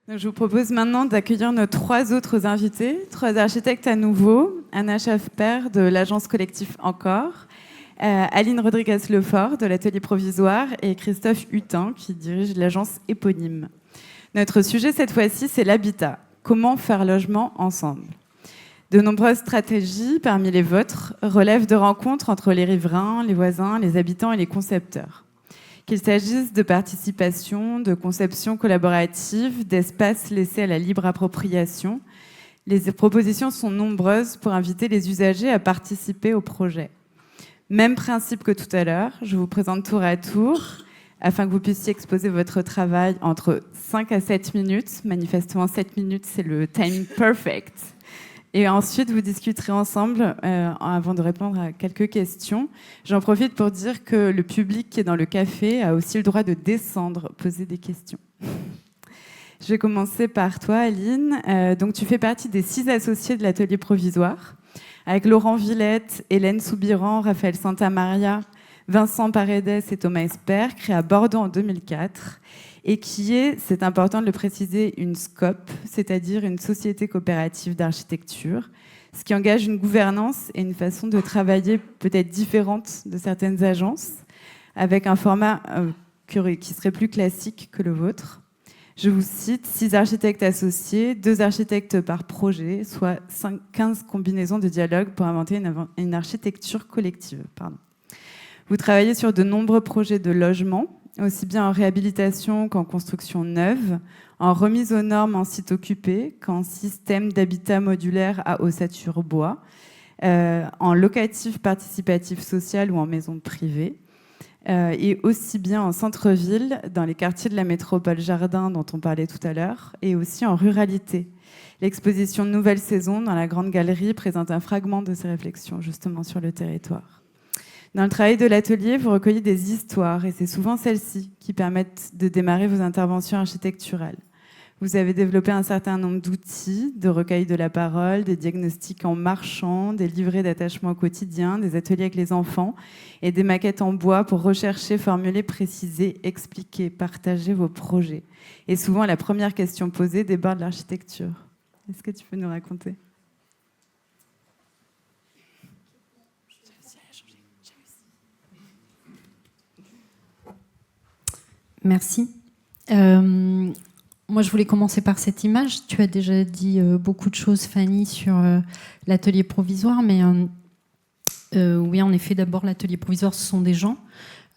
Donc, je vous propose maintenant d'accueillir nos 3 autres invités, 3 architectes à nouveau. Anna Schaeffer de l'agence collective Encore, Aline Rodriguez-Lefort de l'atelier provisoire et Christophe Hutin qui dirige l'agence éponyme. Notre sujet cette fois-ci, c'est l'habitat. Comment faire logement ensemble ? De nombreuses stratégies, parmi les vôtres, relèvent de rencontres entre les riverains, les voisins, les habitants et les concepteurs. Qu'il s'agisse de participation, de conception collaborative, d'espaces laissés à la libre appropriation, les propositions sont nombreuses pour inviter les usagers à participer au projet. Même principe que tout à l'heure, je vous présente tour à tour, afin que vous puissiez exposer votre travail entre 5 à 7 minutes. Manifestement, 7 minutes, c'est le timing perfect. Et ensuite, vous discuterez ensemble avant de répondre à quelques questions. J'en profite pour dire que le public qui est dans le café a aussi le droit de descendre, poser des questions. Je vais commencer par toi, Aline. Donc, tu fais partie des 6 associés de l'atelier provisoire, avec Laurent Villette, Hélène Soubiran, Raphaël Santamaria, Vincent Paredes et Thomas Esper, créé à Bordeaux en 2004. Et qui est, c'est important de le préciser, une SCOP, c'est-à-dire une société coopérative d'architecture, ce qui engage une gouvernance et une façon de travailler peut-être différente de certaines agences, avec un format qui serait plus classique que le vôtre. Je vous cite, 6 architectes associés, 2 architectes par projet, soit 15 combinaisons de dialogue pour inventer une architecture collective. Vous travaillez sur de nombreux projets de logement, aussi bien en réhabilitation qu'en construction neuve, en remise aux normes en site occupé qu'en système d'habitat modulaire à ossature bois, en locatif participatif social ou en maison privée, et aussi bien en centre-ville, dans les quartiers de la métropole Jardin dont on parlait tout à l'heure, et aussi en ruralité. L'exposition Nouvelle Saison dans la Grande Galerie présente un fragment de ces réflexions justement sur le territoire. Dans le travail de l'atelier, vous recueillez des histoires et c'est souvent celles-ci qui permettent de démarrer vos interventions architecturales. Vous avez développé un certain nombre d'outils, de recueil de la parole, des diagnostics en marchant, des livrets d'attachement au quotidien, des ateliers avec les enfants et des maquettes en bois pour rechercher, formuler, préciser, expliquer, partager vos projets. Et souvent, la première question posée déborde l'architecture. Est-ce que tu peux nous raconter ? Merci. Moi, je voulais commencer par cette image. Tu as déjà dit beaucoup de choses, Fanny, sur l'atelier provisoire, mais oui, en effet, d'abord, l'atelier provisoire, ce sont des gens.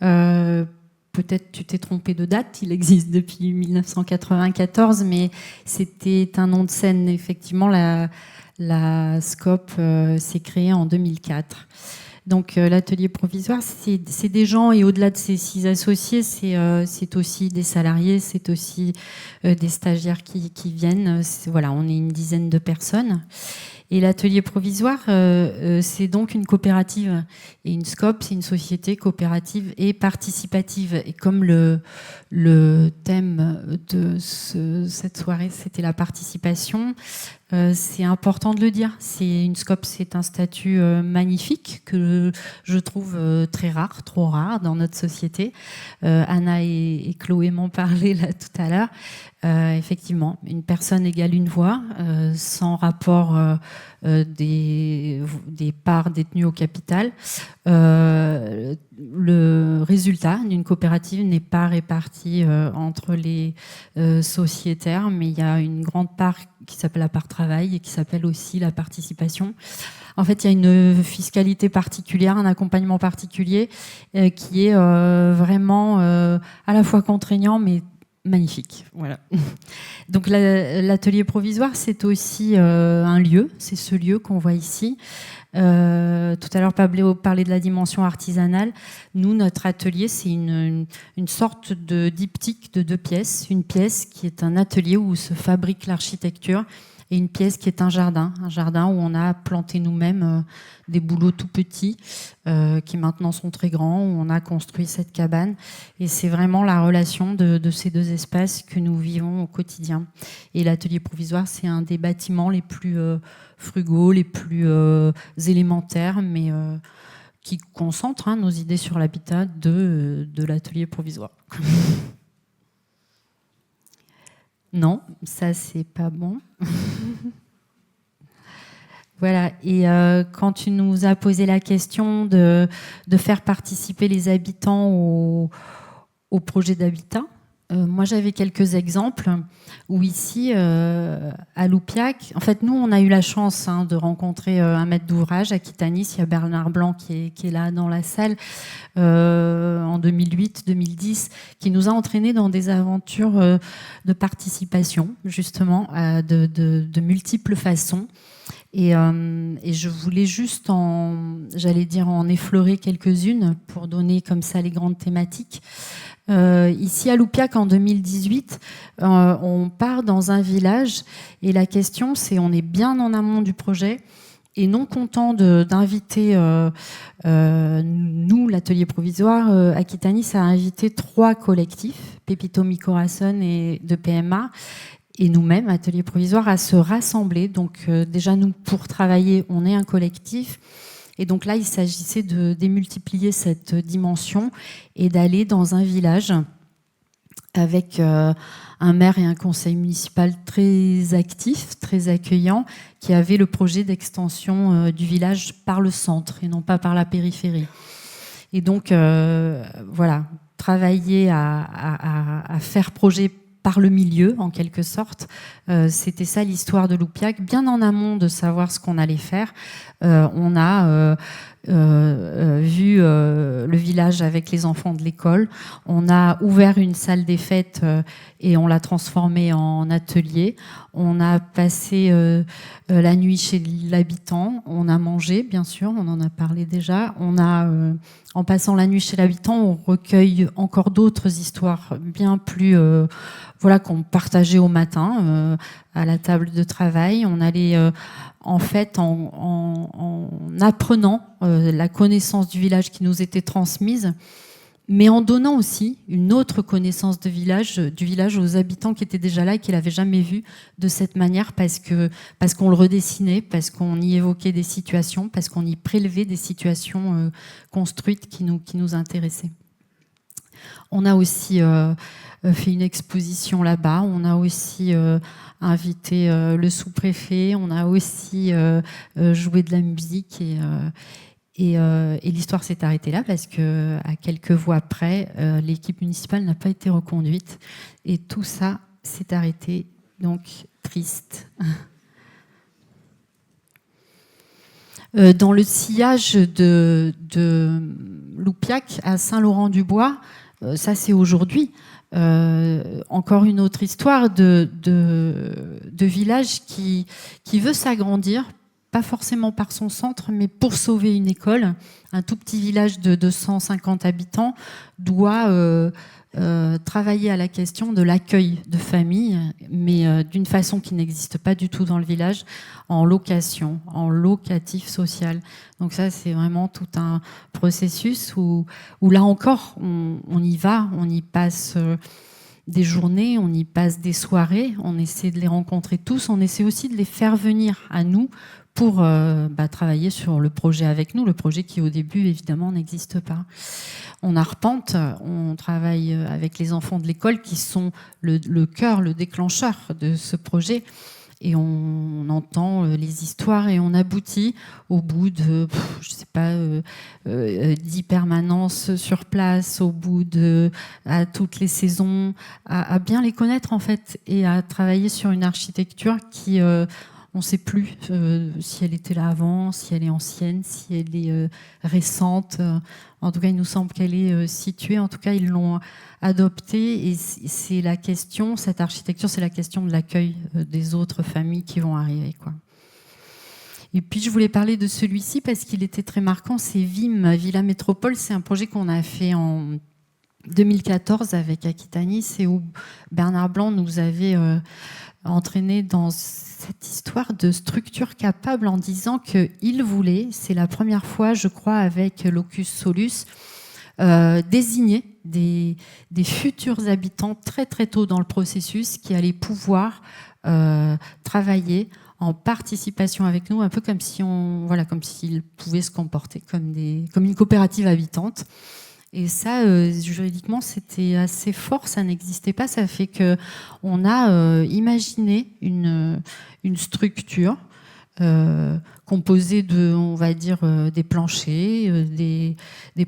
Peut-être tu t'es trompé de date, il existe depuis 1994, mais c'était un nom de scène. Effectivement, la SCOP s'est créée en 2004. Donc l'atelier provisoire, c'est des gens, et au-delà de ces 6 associés, c'est aussi des salariés, c'est aussi des stagiaires qui viennent. Voilà, on est une dizaine de personnes. Et l'atelier provisoire, c'est donc une coopérative. Et une SCOP, c'est une société coopérative et participative. Et comme le thème de cette soirée, c'était la participation, c'est important de le dire. Une SCOP, c'est un statut magnifique que je trouve très rare, trop rare dans notre société. Anna et Chloé m'en parlaient là tout à l'heure. Effectivement, une personne égale une voix, sans rapport des parts détenues au capital. Le résultat d'une coopérative n'est pas réparti entre les sociétaires, mais il y a une grande part qui s'appelle la part travail et qui s'appelle aussi la participation. En fait, il y a une fiscalité particulière, un accompagnement particulier qui est vraiment à la fois contraignant, mais magnifique. Voilà. Donc l'atelier provisoire, c'est aussi un lieu, c'est ce lieu qu'on voit ici. Tout à l'heure, Pablo parlait de la dimension artisanale. Nous, notre atelier, c'est une sorte de diptyque de 2 pièces. Une pièce qui est un atelier où se fabrique l'architecture et une pièce qui est un jardin où on a planté nous-mêmes des bouleaux tout petits qui maintenant sont très grands, où on a construit cette cabane. Et c'est vraiment la relation de ces 2 espaces que nous vivons au quotidien. Et l'atelier provisoire, c'est un des bâtiments les plus frugaux, les plus élémentaires, mais qui concentre nos idées sur l'habitat de l'atelier provisoire. Non, ça c'est pas bon. Voilà, et quand tu nous as posé la question de faire participer les habitants au projet d'habitat, moi j'avais quelques exemples où ici, à Loupiac, en fait nous on a eu la chance de rencontrer un maître d'ouvrage à Quitanis, il y a Bernard Blanc qui est là dans la salle, en 2008-2010, qui nous a entraînés dans des aventures de participation, justement, de multiples façons. Et je voulais juste en effleurer quelques-unes pour donner comme ça les grandes thématiques. Ici à Loupiac en 2018, on part dans un village et la question c'est, on est bien en amont du projet et non content d'inviter, nous, l'atelier provisoire, Aquitanis a invité 3 collectifs, Pépito Mi Corazon et de PMA, et nous-mêmes, Atelier Provisoire, à se rassembler. Donc déjà, nous, pour travailler, on est un collectif. Et donc là, il s'agissait de démultiplier cette dimension et d'aller dans un village avec un maire et un conseil municipal très actifs, très accueillants, qui avaient le projet d'extension du village par le centre et non pas par la périphérie. Et donc, voilà, travailler à faire projet par le milieu, en quelque sorte. C'était ça l'histoire de Loupiac, bien en amont de savoir ce qu'on allait faire. On a vu le village avec les enfants de l'école. On a ouvert une salle des fêtes et on l'a transformée en atelier. On a passé la nuit chez l'habitant. On a mangé, bien sûr, on en a parlé déjà. On a, en passant la nuit chez l'habitant, on recueille encore d'autres histoires bien plus... voilà, qu'on partageait au matin à la table de travail. On allait en fait en apprenant la connaissance du village qui nous était transmise, mais en donnant aussi une autre connaissance du village aux habitants qui étaient déjà là et qui l'avaient jamais vu de cette manière, parce qu'on le redessinait, parce qu'on y évoquait des situations, parce qu'on y prélevait des situations construites qui nous intéressaient. On a aussi fait une exposition là-bas. On a aussi invité le sous-préfet. On a aussi joué de la musique. Et l'histoire s'est arrêtée là parce qu'à quelques voix près, l'équipe municipale n'a pas été reconduite. Et tout ça s'est arrêté. Donc, triste. Dans le sillage de Loupiac à Saint-Laurent-du-Bois, ça c'est aujourd'hui. Encore une autre histoire de village qui veut s'agrandir, pas forcément par son centre, mais pour sauver une école. Un tout petit village de 250 habitants doit travailler à la question de l'accueil de familles, mais d'une façon qui n'existe pas du tout dans le village, en location, en locatif social. Donc ça, c'est vraiment tout un processus où là encore, on y va, on y passe des journées, on y passe des soirées, on essaie de les rencontrer tous, on essaie aussi de les faire venir à nous pour travailler sur le projet avec nous, le projet qui au début évidemment n'existe pas. On arpente, on travaille avec les enfants de l'école qui sont le cœur, le déclencheur de ce projet, et on entend les histoires et on aboutit au bout de, je sais pas, 10 permanences sur place, au bout à toutes les saisons, à bien les connaître en fait, et à travailler sur une architecture qui... on ne sait plus si elle était là avant, si elle est ancienne, si elle est récente. En tout cas, il nous semble qu'elle est située. En tout cas, ils l'ont adoptée. Et c'est la question, cette architecture, c'est la question de l'accueil des autres familles qui vont arriver, quoi. Et puis, je voulais parler de celui-ci parce qu'il était très marquant. C'est VIM, Villa Métropole. C'est un projet qu'on a fait en 2014 avec Aquitanis et où Bernard Blanc nous avait... entraîné dans cette histoire de structure capable en disant qu'il voulait, c'est la première fois, je crois, avec Locus Solus, désigner des futurs habitants très très tôt dans le processus qui allaient pouvoir travailler en participation avec nous, un peu comme si comme s'ils pouvaient se comporter comme une coopérative habitante. Et ça, juridiquement, c'était assez fort, ça n'existait pas. Ça fait qu'on a imaginé une structure composée de, on va dire, des planchers, des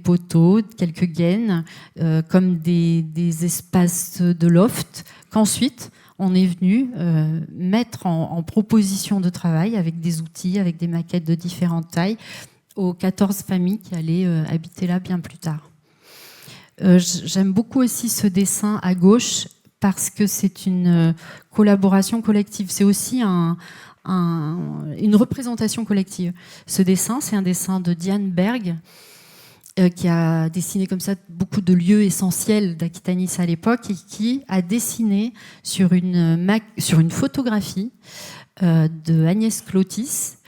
poteaux, quelques gaines, comme des espaces de loft, qu'ensuite on est venu mettre en proposition de travail avec des outils, avec des maquettes de différentes tailles, aux 14 familles qui allaient habiter là bien plus tard. J'aime beaucoup aussi ce dessin à gauche parce que c'est une collaboration collective. C'est aussi une représentation collective. Ce dessin, c'est un dessin de Diane Berg qui a dessiné comme ça beaucoup de lieux essentiels d'Aquitanis à l'époque et qui a dessiné sur une photographie de Agnès Clotis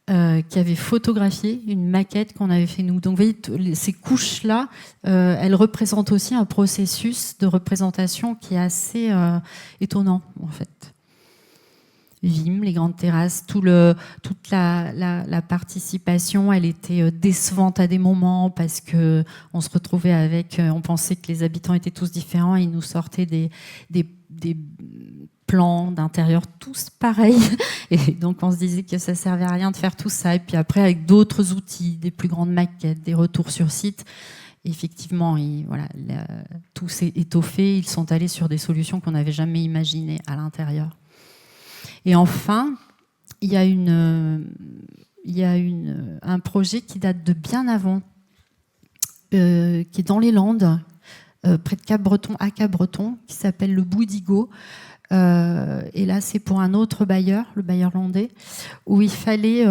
qui avait photographié une maquette qu'on avait fait nous. Donc vous voyez, ces couches-là, elles représentent aussi un processus de représentation qui est assez étonnant, en fait. Vim, les grandes terrasses, toute la participation, elle était décevante à des moments parce que on se retrouvait avec, on pensait que les habitants étaient tous différents, et ils nous sortaient des plans d'intérieur tous pareils, et donc on se disait que ça servait à rien de faire tout ça. Et puis après, avec d'autres outils, des plus grandes maquettes, des retours sur site, effectivement, tout s'est étoffé. Ils sont allés sur des solutions qu'on n'avait jamais imaginées à l'intérieur. Et enfin, il y a un projet qui date de bien avant, qui est dans les Landes, près de Cap-Breton, à Cap-Breton, qui s'appelle le Boudigo. Et là, c'est pour un autre bailleur, le bailleur landais, où il fallait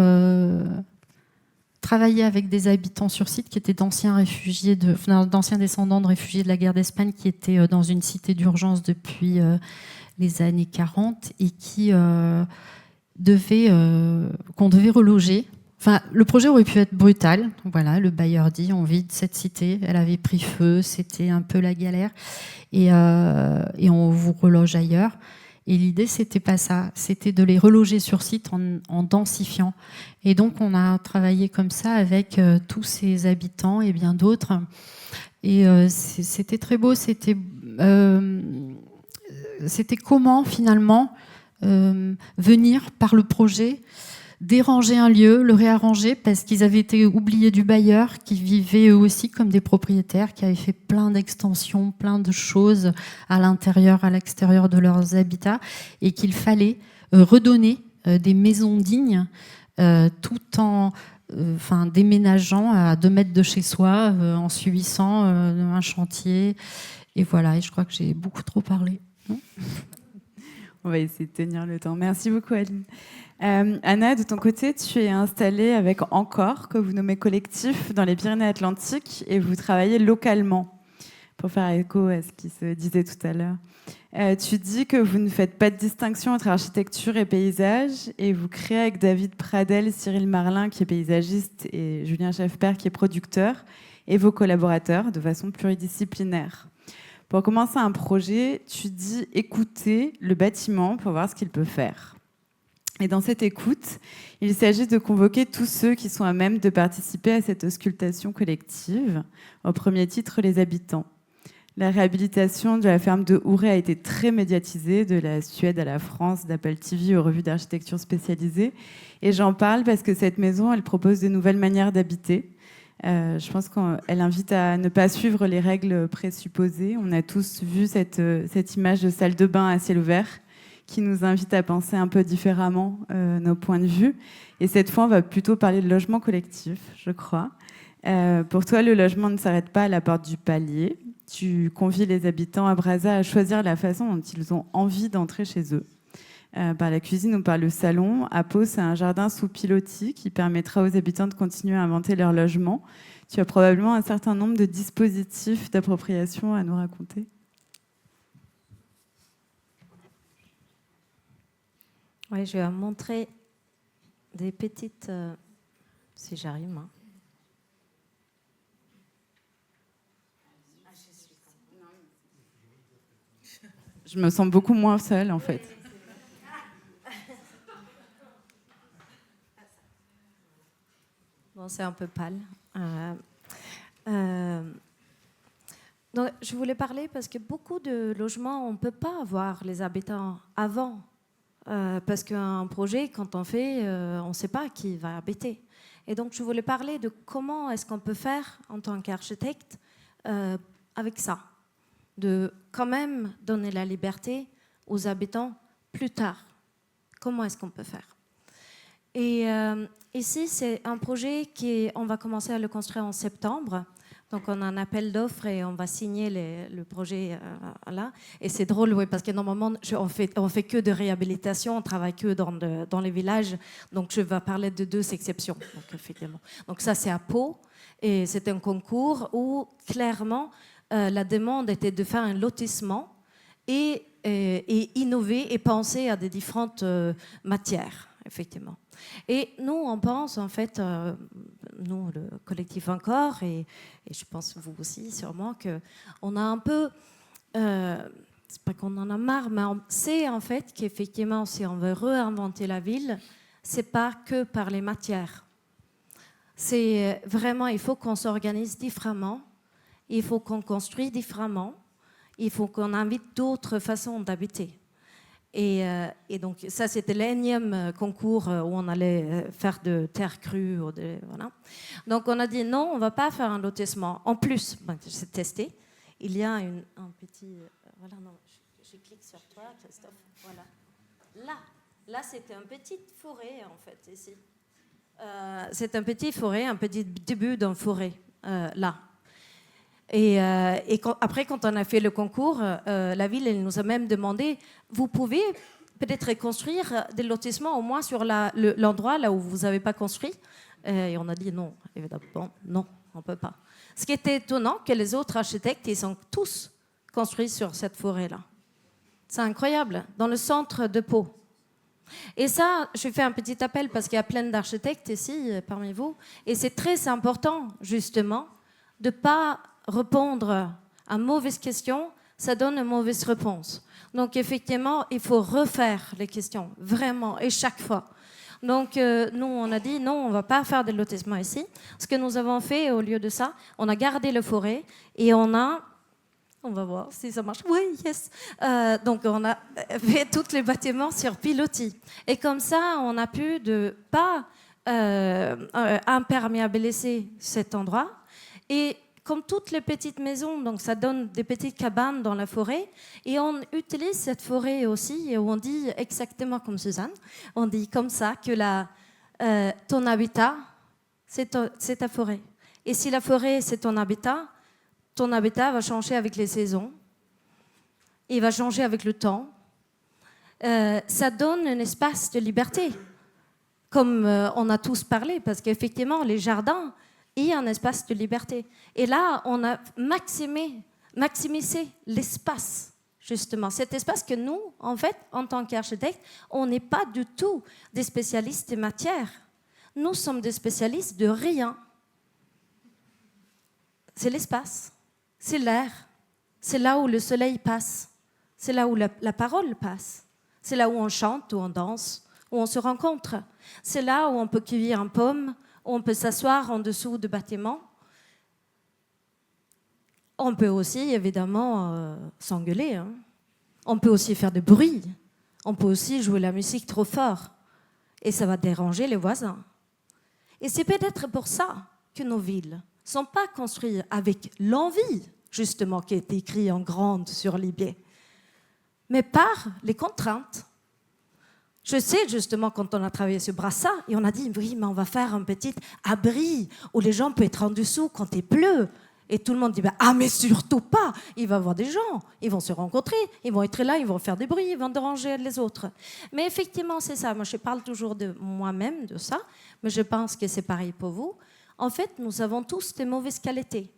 travailler avec des habitants sur site qui étaient d'anciens descendants de réfugiés de la guerre d'Espagne, qui étaient dans une cité d'urgence depuis les années 40 et qu'on devait reloger. Enfin, le projet aurait pu être brutal. Voilà, le bailleur dit, on vide cette cité, elle avait pris feu, c'était un peu la galère, et on vous reloge ailleurs. Et l'idée, c'était pas ça, c'était de les reloger sur site en densifiant. Et donc, on a travaillé comme ça avec tous ces habitants et bien d'autres. Et c'était très beau, c'était comment, finalement, venir par le projet déranger un lieu, le réarranger, parce qu'ils avaient été oubliés du bailleur, qui vivaient eux aussi comme des propriétaires, qui avaient fait plein d'extensions, plein de choses à l'intérieur, à l'extérieur de leurs habitats, et qu'il fallait redonner des maisons dignes, tout en déménageant à 2 mètres de chez soi, en subissant un chantier. Et voilà, et je crois que j'ai beaucoup trop parlé. On va essayer de tenir le temps. Merci beaucoup, Aline. Anna, de ton côté, tu es installée avec Encore, que vous nommez collectif, dans les Pyrénées-Atlantiques, et vous travaillez localement, pour faire écho à ce qui se disait tout à l'heure. Tu dis que vous ne faites pas de distinction entre architecture et paysage, et vous créez avec David Pradel, Cyril Marlin, qui est paysagiste, et Julien Schäfper, qui est producteur, et vos collaborateurs, de façon pluridisciplinaire. Pour commencer un projet, tu dis écouter le bâtiment pour voir ce qu'il peut faire. Et dans cette écoute, il s'agit de convoquer tous ceux qui sont à même de participer à cette auscultation collective. Au premier titre, les habitants. La réhabilitation de la ferme de Houret a été très médiatisée, de la Suède à la France, d'Apple TV aux revues d'architecture spécialisées. Et j'en parle parce que cette maison, elle propose de nouvelles manières d'habiter. Je pense qu'elle invite à ne pas suivre les règles présupposées. On a tous vu cette image de salle de bain à ciel ouvert qui nous invite à penser un peu différemment nos points de vue. Et cette fois, on va plutôt parler de logement collectif, je crois. Pour toi, le logement ne s'arrête pas à la porte du palier. Tu convies les habitants à Brazza à choisir la façon dont ils ont envie d'entrer chez eux. Par la cuisine ou par le salon. À Pau, c'est un jardin sous pilotis qui permettra aux habitants de continuer à inventer leur logement. Tu as probablement un certain nombre de dispositifs d'appropriation à nous raconter. Oui, je vais vous montrer des petites... si j'arrive, hein. Je me sens beaucoup moins seule, en fait. Bon, c'est un peu pâle. Donc, je voulais parler parce que beaucoup de logements, on ne peut pas avoir les habitants avant. Parce qu'un projet, quand on fait, on ne sait pas qui va habiter. Et donc, je voulais parler de comment est-ce qu'on peut faire en tant qu'architecte avec ça. De quand même donner la liberté aux habitants plus tard. Comment est-ce qu'on peut faire? Et ici, c'est un projet on va commencer à le construire en septembre. Donc, on a un appel d'offres et on va signer le projet là. Et c'est drôle, oui, parce que normalement, on fait que de réhabilitation, on travaille que dans les villages. Donc, je vais parler de 2 exceptions. Donc, effectivement. Donc, ça, c'est à Pau. Et c'est un concours où, clairement, la demande était de faire un lotissement et innover et penser à des différentes matières, effectivement. Et nous, on pense, en fait, nous, le collectif Encore, et je pense vous aussi, sûrement, qu'on a un peu... c'est pas qu'on en a marre, mais on sait, en fait, qu'effectivement, si on veut réinventer la ville, c'est pas que par les matières. C'est vraiment, il faut qu'on s'organise différemment, il faut qu'on construise différemment, il faut qu'on invite d'autres façons d'habiter. Et donc, ça, c'était l'énième concours où on allait faire de terre crue. Voilà. Donc, on a dit non, on ne va pas faire un lotissement. En plus, j'ai testé, il y a un petit... voilà, non, je clique sur toi, Christophe. Voilà. Là c'était une petite forêt, en fait, ici. C'est un petit forêt, un petit début d'une forêt, là. Et après, quand on a fait le concours, la ville elle nous a même demandé, vous pouvez peut-être construire des lotissements au moins sur l'endroit là où vous n'avez pas construit. Et on a dit non, évidemment, non, on ne peut pas. Ce qui était étonnant, que les autres architectes, ils ont tous construit sur cette forêt-là. C'est incroyable, dans le centre de Pau. Et ça, je fais un petit appel parce qu'il y a plein d'architectes ici parmi vous. Et c'est très important, justement, de ne pas répondre à une mauvaise question, ça donne une mauvaise réponse. Donc, effectivement, il faut refaire les questions, vraiment, et chaque fois. Donc, nous, on a dit, non, on ne va pas faire de lotissement ici. Ce que nous avons fait, au lieu de ça, on a gardé le forêt et on va voir si ça marche. Oui, yes. Donc, on a fait tous les bâtiments sur pilotis. Et comme ça, on a pu ne pas imperméabiliser cet endroit. Et comme toutes les petites maisons, donc ça donne des petites cabanes dans la forêt. Et on utilise cette forêt aussi, et on dit exactement comme Suzanne, on dit comme ça que ton habitat, c'est ta forêt. Et si la forêt, c'est ton habitat va changer avec les saisons, il va changer avec le temps. Ça donne un espace de liberté, comme on a tous parlé, parce qu'effectivement, les jardins, il y a un espace de liberté. Et là, on a maximisé l'espace, justement. Cet espace que nous, en fait, en tant qu'architectes, on n'est pas du tout des spécialistes des matières. Nous sommes des spécialistes de rien. C'est l'espace, c'est l'air, c'est là où le soleil passe, c'est là où la parole passe, c'est là où on chante, où on danse, où on se rencontre. C'est là où on peut cueillir une pomme, où on peut s'asseoir en dessous de bâtiments. On peut aussi, évidemment, s'engueuler. Hein. On peut aussi faire du bruit. On peut aussi jouer la musique trop fort. Et ça va déranger les voisins. Et c'est peut-être pour ça que nos villes ne sont pas construites avec l'envie, justement, qui est écrit en grande sur les biais, mais par les contraintes. Je sais, justement, quand on a travaillé sur Brassa, et on a dit, oui, mais on va faire un petit abri où les gens peuvent être en dessous quand il pleut. Et tout le monde dit, ah, mais surtout pas. Il va y avoir des gens, ils vont se rencontrer, ils vont être là, ils vont faire des bruits, ils vont déranger les autres. Mais effectivement, c'est ça. Moi, je parle toujours de moi-même, de ça, mais je pense que c'est pareil pour vous. En fait, nous avons tous des mauvaises qualités.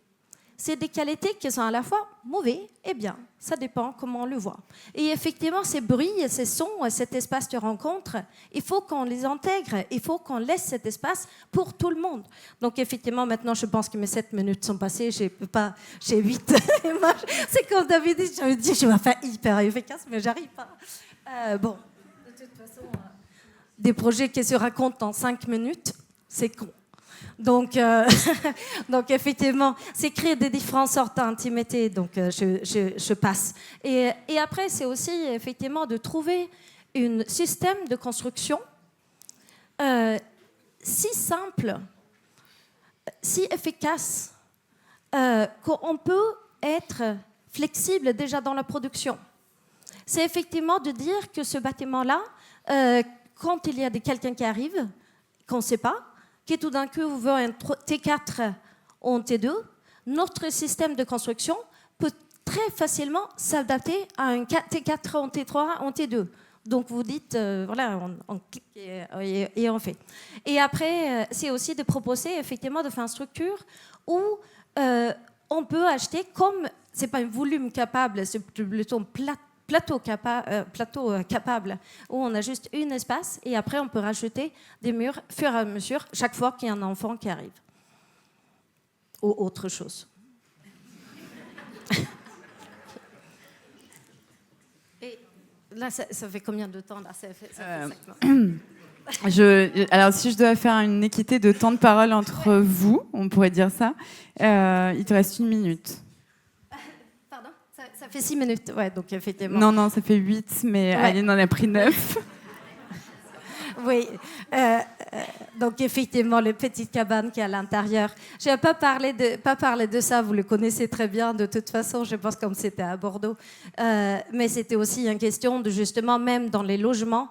C'est des qualités qui sont à la fois mauvaises et bien. Ça dépend comment on le voit. Et effectivement, ces bruits, ces sons, cet espace de rencontre, il faut qu'on les intègre. Il faut qu'on laisse cet espace pour tout le monde. Donc effectivement, maintenant, je pense que mes 7 minutes sont passées. J'ai 8. C'est comme David dit, je me dis, je vais faire hyper efficace, mais j'arrive pas. Bon, de toute façon, des projets qui se racontent en 5 minutes, c'est con. Donc, donc effectivement, c'est créer des différentes sortes d'intimité. Donc, je passe. Et après, c'est aussi effectivement de trouver un système de construction si simple, si efficace, qu'on peut être flexible déjà dans la production. C'est effectivement de dire que ce bâtiment-là, quand il y a quelqu'un qui arrive, qu'on ne sait pas, qui tout d'un coup veut un T4 ou un T2, notre système de construction peut très facilement s'adapter à un T4, un T3, un T2. Donc vous dites, voilà, on clique et on fait. Et après, c'est aussi de proposer effectivement de faire une structure où on peut acheter comme, c'est pas un volume capable, c'est plutôt un plateau capable, où on a juste un espace et après on peut rajouter des murs fur et à mesure chaque fois qu'il y a un enfant qui arrive. Ou autre chose. Et là, ça fait combien de temps là, ça fait 5 alors, si je dois faire une équité de temps de parole entre vous, on pourrait dire ça, il te reste 1 minute. Pardon, ça fait 6 minutes, ouais, donc effectivement. Non, ça fait 8, mais ouais. Aline en a pris 9. Oui, donc effectivement, les petites cabanes qui est à l'intérieur. Je n'ai pas parlé de ça, vous le connaissez très bien de toute façon, je pense comme c'était à Bordeaux. Mais c'était aussi une question de justement, même dans les logements,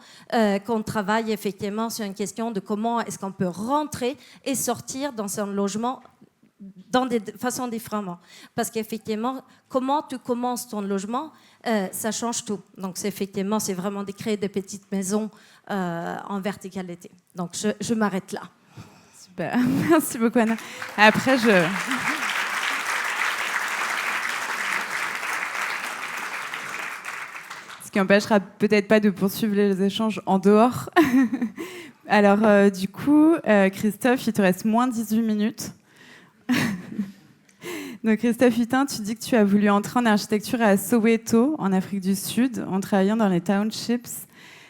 qu'on travaille effectivement sur une question de comment est-ce qu'on peut rentrer et sortir dans un logement dans des façons différentes. Parce qu'effectivement, comment tu commences ton logement, ça change tout. Donc, effectivement, c'est vraiment de créer des petites maisons en verticalité. Donc, je m'arrête là. Super. Merci beaucoup, Anna. Après, Ce qui n'empêchera peut-être pas de poursuivre les échanges en dehors. Alors, du coup, Christophe, il te reste moins de 18 minutes. Donc Christophe Hutin, tu dis que tu as voulu entrer en architecture à Soweto, en Afrique du Sud, en travaillant dans les townships,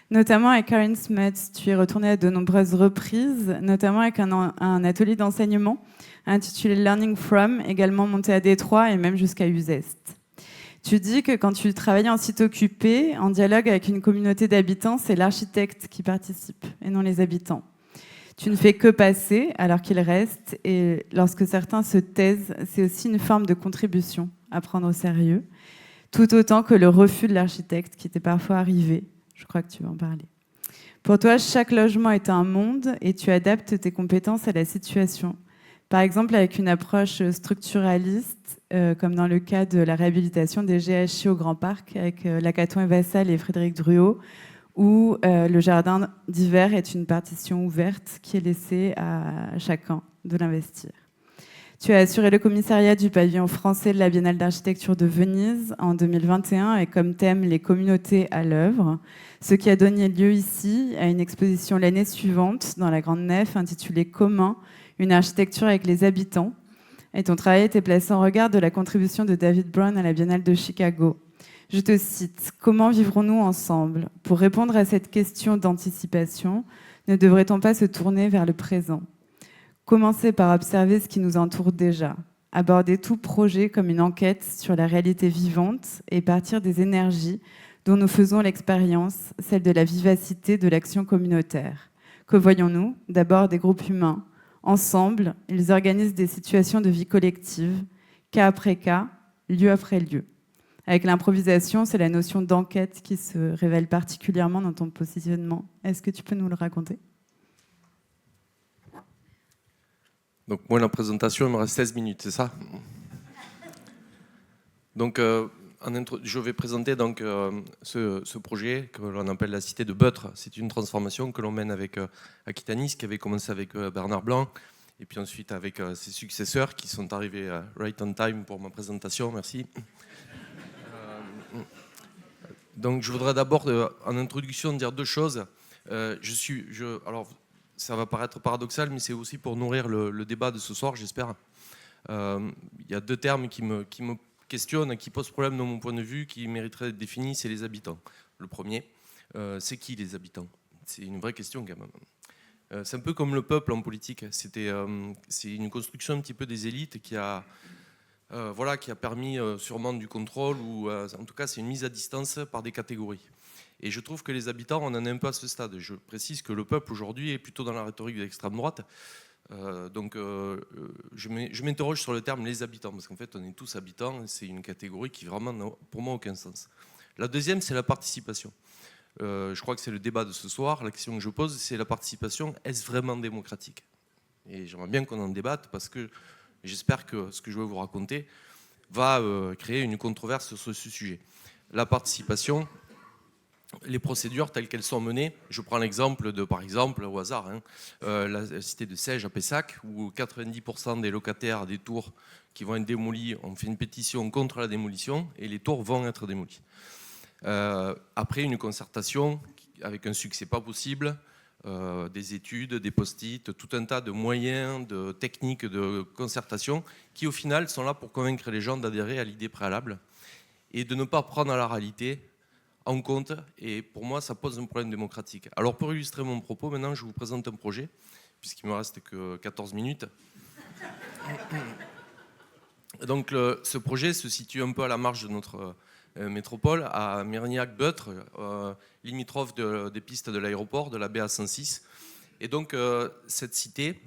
notamment avec Karen Smuts. Tu es retourné à de nombreuses reprises, notamment avec un atelier d'enseignement intitulé Learning From, également monté à Détroit et même jusqu'à Uzès. Tu dis que quand tu travailles en site occupé, en dialogue avec une communauté d'habitants, c'est l'architecte qui participe et non les habitants. Tu ne fais que passer alors qu'il reste, et lorsque certains se taisent, c'est aussi une forme de contribution à prendre au sérieux, tout autant que le refus de l'architecte qui t'est parfois arrivé. Je crois que tu vas en parler. Pour toi, chaque logement est un monde et tu adaptes tes compétences à la situation. Par exemple, avec une approche structuraliste, comme dans le cas de la réhabilitation des GHI au Grand Parc, avec Lacaton et Vassal et Frédéric Druot, où le jardin d'hiver est une partition ouverte qui est laissée à chacun de l'investir. Tu as assuré le commissariat du pavillon français de la Biennale d'architecture de Venise en 2021 avec comme thème les communautés à l'œuvre, ce qui a donné lieu ici à une exposition l'année suivante dans la Grande Nef intitulée Commun, une architecture avec les habitants. Et ton travail était placé en regard de la contribution de David Brown à la Biennale de Chicago. Je te cite, « Comment vivrons-nous ensemble ? Pour répondre à cette question d'anticipation, ne devrait-on pas se tourner vers le présent ? Commencer par observer ce qui nous entoure déjà, aborder tout projet comme une enquête sur la réalité vivante et partir des énergies dont nous faisons l'expérience, celle de la vivacité de l'action communautaire. Que voyons-nous ? D'abord des groupes humains. Ensemble, ils organisent des situations de vie collective, cas après cas, lieu après lieu. Avec l'improvisation, c'est la notion d'enquête qui se révèle particulièrement dans ton positionnement. Est-ce que tu peux nous le raconter ? Donc moi, la présentation, il me reste 16 minutes, c'est ça ? Donc, je vais présenter donc, ce projet que l'on appelle la Cité de Beutre. C'est une transformation que l'on mène avec Aquitanis, qui avait commencé avec Bernard Blanc, et puis ensuite avec ses successeurs qui sont arrivés right on time pour ma présentation. Merci. Donc je voudrais d'abord, en introduction, dire deux choses. Alors, ça va paraître paradoxal, mais c'est aussi pour nourrir le débat de ce soir, j'espère. Il y a deux termes qui me questionnent, qui posent problème de mon point de vue, qui mériteraient d'être définis, c'est les habitants. Le premier, c'est qui les habitants ? C'est une vraie question quand même. C'est un peu comme le peuple en politique. C'est une construction un petit peu des élites qui a permis sûrement du contrôle, ou en tout cas c'est une mise à distance par des catégories. Et je trouve que les habitants, on en est un peu à ce stade. Je précise que le peuple aujourd'hui est plutôt dans la rhétorique de l'extrême droite. Je m'interroge sur le terme les habitants, parce qu'en fait on est tous habitants, et c'est une catégorie qui vraiment n'a pour moi aucun sens. La deuxième, c'est la participation. Je crois que c'est le débat de ce soir. La question que je pose, c'est la participation, est-ce vraiment démocratique? Et j'aimerais bien qu'on en débatte, parce que j'espère que ce que je vais vous raconter va créer une controverse sur ce sujet. La participation, les procédures telles qu'elles sont menées, je prends l'exemple par exemple, au hasard, la cité de Sège à Pessac, où 90% des locataires des tours qui vont être démolis ont fait une pétition contre la démolition, et les tours vont être démolies. Après une concertation avec un succès pas possible, des études, des post-it, tout un tas de moyens, de techniques de concertation qui au final sont là pour convaincre les gens d'adhérer à l'idée préalable et de ne pas prendre la réalité en compte. Et pour moi, ça pose un problème démocratique. Alors pour illustrer mon propos, maintenant je vous présente un projet, puisqu'il me reste que 14 minutes. Donc ce projet se situe un peu à la marge de notre métropole, à Mérignac-Beutre, limitrophe des pistes de l'aéroport, de la BA 106. Et donc cette cité,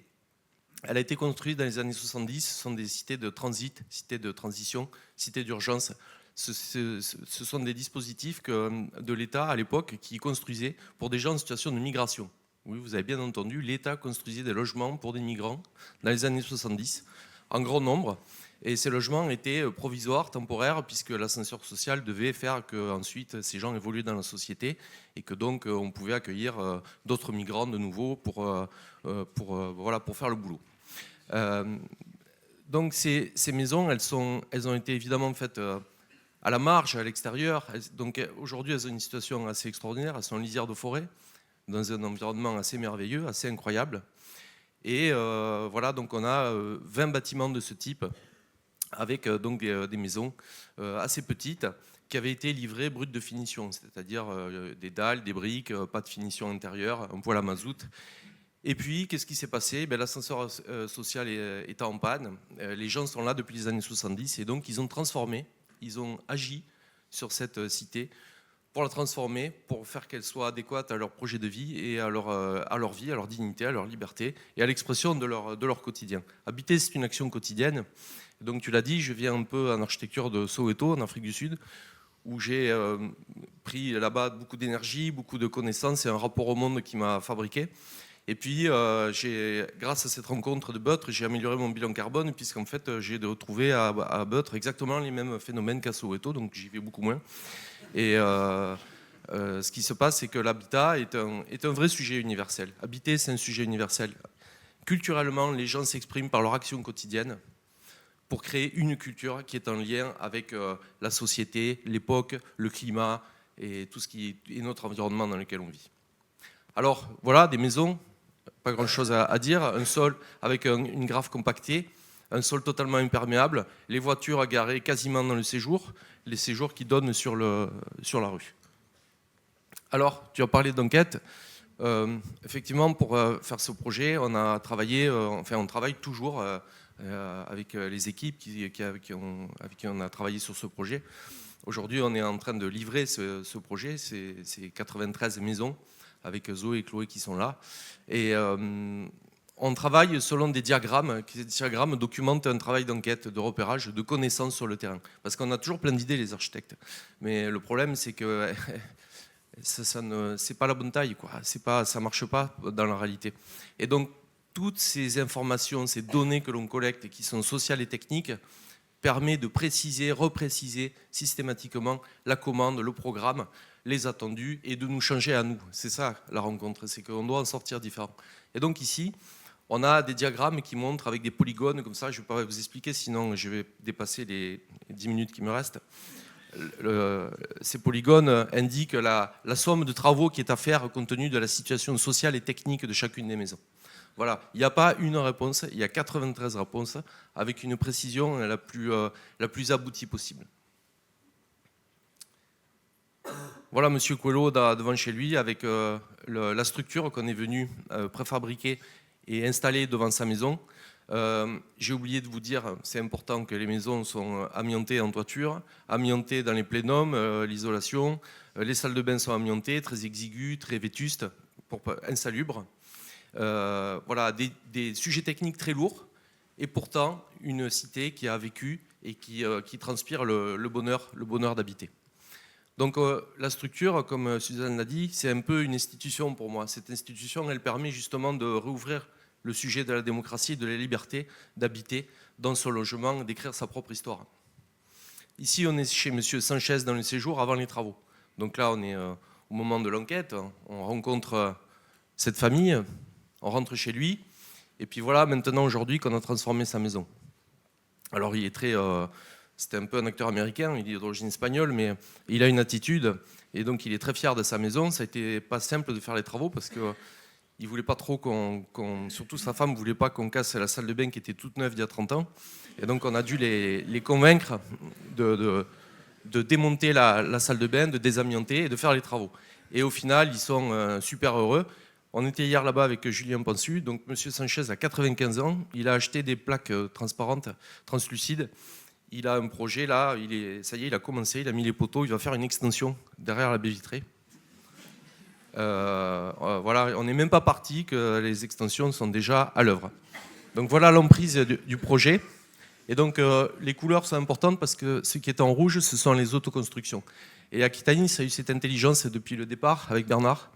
elle a été construite dans les années 70. Ce sont des cités de transit, cités de transition, cités d'urgence. Ce sont des dispositifs de l'État à l'époque qui construisaient pour des gens en situation de migration. Oui, vous avez bien entendu, l'État construisait des logements pour des migrants dans les années 70, en grand nombre. Et ces logements étaient provisoires, temporaires, puisque l'ascenseur social devait faire qu'ensuite ces gens évoluaient dans la société et que donc on pouvait accueillir d'autres migrants de nouveau pour faire le boulot. Donc ces maisons, elles ont été évidemment faites à la marge, à l'extérieur. Donc aujourd'hui, elles ont une situation assez extraordinaire. Elles sont en lisière de forêt, dans un environnement assez merveilleux, assez incroyable. Et donc on a 20 bâtiments de ce type, avec donc des maisons assez petites qui avaient été livrées brutes de finition, c'est-à-dire des dalles, des briques, pas de finition intérieure, un poêle à mazout. Et puis, qu'est-ce qui s'est passé? L'ascenseur social est en panne. Les gens sont là depuis les années 70 et donc ils ont agi sur cette cité pour la transformer, pour faire qu'elle soit adéquate à leur projet de vie et à leur vie, à leur dignité, à leur liberté et à l'expression de leur quotidien. Habiter, c'est une action quotidienne. Donc tu l'as dit, je viens un peu en architecture de Soweto, en Afrique du Sud, où j'ai pris là-bas beaucoup d'énergie, beaucoup de connaissances et un rapport au monde qui m'a fabriqué. Et puis, grâce à cette rencontre de Beutre, j'ai amélioré mon bilan carbone, puisqu'en fait, j'ai retrouvé à Beutre exactement les mêmes phénomènes qu'à Soweto, donc j'y vais beaucoup moins. Et ce qui se passe, c'est que l'habitat est un vrai sujet universel. Habiter, c'est un sujet universel. Culturellement, les gens s'expriment par leur action quotidienne pour créer une culture qui est en lien avec la société, l'époque, le climat et tout ce qui est notre environnement dans lequel on vit. Alors voilà, des maisons, pas grand-chose à dire, un sol avec une graffe compactée, un sol totalement imperméable, les voitures garées quasiment dans le séjour, les séjours qui donnent sur la rue. Alors, tu as parlé d'enquête. Effectivement, pour faire ce projet, on a travaillé, on travaille toujours avec les équipes avec qui on a travaillé sur ce projet. Aujourd'hui, on est en train de livrer ce projet, c'est 93 maisons, avec Zoé et Chloé qui sont là. Et on travaille selon des diagrammes. Ces diagrammes documentent un travail d'enquête, de repérage, de connaissance sur le terrain. Parce qu'on a toujours plein d'idées, les architectes. Mais le problème, c'est que c'est pas la bonne taille, quoi. Ça marche pas dans la réalité. Et donc, toutes ces informations, ces données que l'on collecte et qui sont sociales et techniques, permet de préciser, repréciser systématiquement la commande, le programme, les attendus et de nous changer à nous. C'est ça la rencontre, c'est qu'on doit en sortir différent. Et donc ici, on a des diagrammes qui montrent avec des polygones comme ça, je ne vais pas vous expliquer, sinon je vais dépasser les 10 minutes qui me restent. Ces polygones indiquent la somme de travaux qui est à faire compte tenu de la situation sociale et technique de chacune des maisons. Voilà, il n'y a pas une réponse, il y a 93 réponses avec une précision la plus aboutie possible. voilà Monsieur Coelho devant chez lui avec la structure qu'on est venu préfabriquer et installer devant sa maison. J'ai oublié de vous dire, c'est important que les maisons sont amiantées en toiture, amiantées dans les plénums, l'isolation. Les salles de bain sont amiantées, très exiguës, très vétustes, insalubres. Voilà, des sujets techniques très lourds, et pourtant une cité qui a vécu et qui transpire le bonheur d'habiter. Donc la structure, comme Suzanne l'a dit, c'est un peu une institution pour moi. Cette institution, elle permet justement de rouvrir le sujet de la démocratie et de la liberté d'habiter dans son logement, d'écrire sa propre histoire. Ici, on est chez M. Sanchez dans le séjour avant les travaux. Donc là, on est au moment de l'enquête, on rencontre cette famille, on rentre chez lui, et puis voilà, maintenant, aujourd'hui, qu'on a transformé sa maison. Alors, il est très... c'était un peu un acteur américain, il est d'origine espagnole, mais il a une attitude, et donc il est très fier de sa maison. Ça a été pas simple de faire les travaux, parce que il voulait pas trop surtout sa femme voulait pas qu'on casse la salle de bain qui était toute neuve il y a 30 ans. Et donc on a dû les convaincre de démonter la salle de bain, de désamianter et de faire les travaux. Et au final, ils sont super heureux. On était hier là-bas avec Julien Pansu. Donc M. Sanchez a 95 ans. Il a acheté des plaques transparentes, translucides. Il a un projet là. Ça y est, il a commencé. Il a mis les poteaux. Il va faire une extension derrière la baie vitrée. Voilà, on n'est même pas parti que les extensions sont déjà à l'œuvre. Donc voilà l'emprise du projet. Et donc les couleurs sont importantes parce que ce qui est en rouge, ce sont les autoconstructions. Et Aquitanis a eu cette intelligence depuis le départ avec Bernard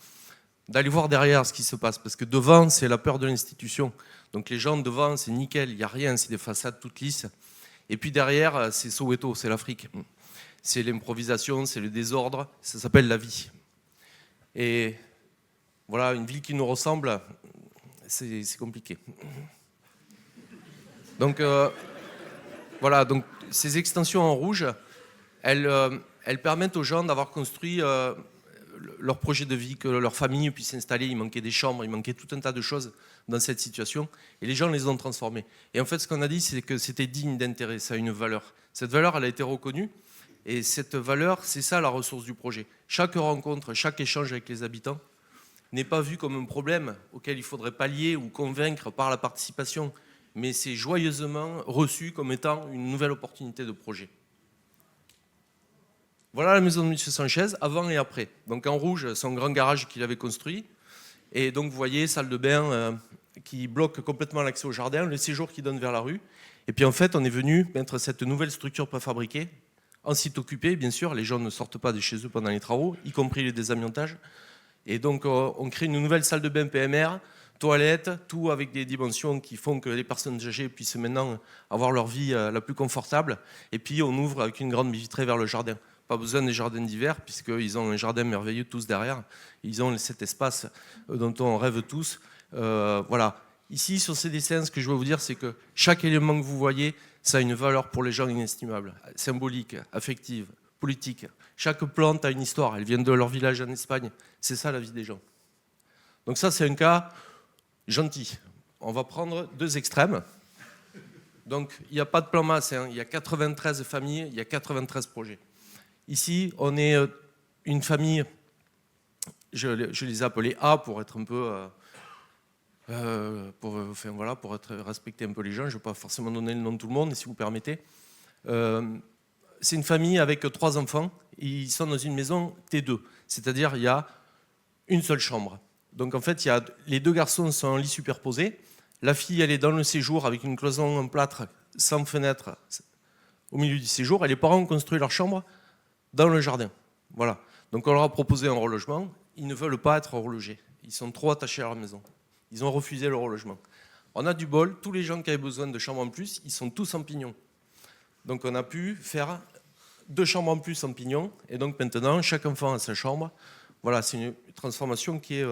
d'aller voir derrière ce qui se passe. Parce que devant, c'est la peur de l'institution. Donc les gens devant, c'est nickel, il n'y a rien, c'est des façades toutes lisses. Et puis derrière, c'est Soweto, c'est l'Afrique. C'est l'improvisation, c'est le désordre, ça s'appelle la vie. Et voilà, une ville qui nous ressemble, c'est compliqué. Donc voilà, donc ces extensions en rouge, elles permettent aux gens d'avoir construit leur projet de vie, que leur famille puisse s'installer. Il manquait des chambres, il manquait tout un tas de choses dans cette situation, et les gens les ont transformées. Et en fait, ce qu'on a dit, c'est que c'était digne d'intérêt, ça a une valeur. Cette valeur, elle a été reconnue. Et cette valeur, c'est ça la ressource du projet. Chaque rencontre, chaque échange avec les habitants n'est pas vu comme un problème auquel il faudrait pallier ou convaincre par la participation, mais c'est joyeusement reçu comme étant une nouvelle opportunité de projet. Voilà la maison de M. Sanchez, avant et après. Donc en rouge, son grand garage qu'il avait construit. Et donc vous voyez, salle de bain qui bloque complètement l'accès au jardin, le séjour qui donne vers la rue. Et puis en fait, on est venu mettre cette nouvelle structure préfabriquée en site occupé, bien sûr, les gens ne sortent pas de chez eux pendant les travaux, y compris les désamiantages. Et donc, on crée une nouvelle salle de bain PMR, toilettes, tout avec des dimensions qui font que les personnes âgées puissent maintenant avoir leur vie la plus confortable. Et puis, on ouvre avec une grande baie vitrée vers le jardin. Pas besoin des jardins d'hiver, puisqu'ils ont un jardin merveilleux tous derrière. Ils ont cet espace dont on rêve tous. Voilà. Ici, sur ces dessins, ce que je veux vous dire, c'est que chaque élément que vous voyez, ça a une valeur pour les gens inestimable, symbolique, affective, politique. Chaque plante a une histoire, elle vient de leur village en Espagne. C'est ça la vie des gens. Donc ça, c'est un cas gentil. On va prendre deux extrêmes. Donc il n'y a pas de plan masse, hein. Il y a 93 familles, il y a 93 projets. Ici, on est une famille, je les ai appelés A pour être un peu... pour respecter un peu les gens, je ne vais pas forcément donner le nom de tout le monde, si vous permettez. C'est une famille avec 3 enfants, ils sont dans une maison T2, c'est-à-dire il y a une seule chambre. Donc en fait, les 2 garçons sont en lit superposé, la fille elle est dans le séjour avec une cloison en plâtre, sans fenêtre, au milieu du séjour, et les parents ont construit leur chambre dans le jardin. Voilà. Donc on leur a proposé un relogement, ils ne veulent pas être relogés, ils sont trop attachés à leur maison. Ils ont refusé le relogement. On a du bol, tous les gens qui avaient besoin de chambres en plus, ils sont tous en pignon. Donc on a pu faire 2 chambres en plus en pignon, et donc maintenant, chaque enfant a sa chambre. Voilà, c'est une transformation qui est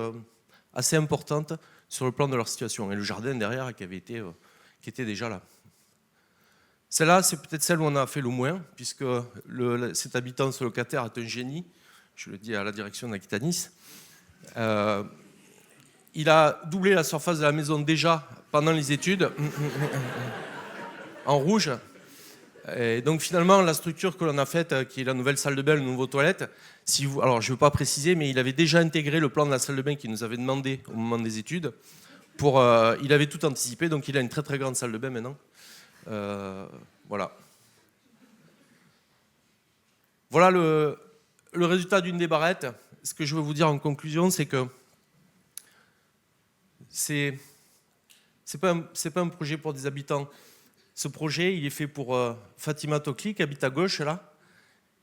assez importante sur le plan de leur situation. Et le jardin derrière qui était déjà là. Celle-là, c'est peut-être celle où on a fait le moins, puisque cet habitant, ce locataire, est un génie. Je le dis à la direction d'Aquitanis. Il a doublé la surface de la maison déjà pendant les études, en rouge. Et donc finalement, la structure que l'on a faite, qui est la nouvelle salle de bain, les nouveaux toilettes, alors je ne veux pas préciser, mais il avait déjà intégré le plan de la salle de bain qu'il nous avait demandé au moment des études. Il avait tout anticipé, donc il a une très très grande salle de bain maintenant. Voilà. Voilà le résultat d'une des barrettes. Ce que je veux vous dire en conclusion, c'est que c'est pas un projet pour des habitants. Ce projet, il est fait pour Fatima Tokli, qui habite à gauche, là,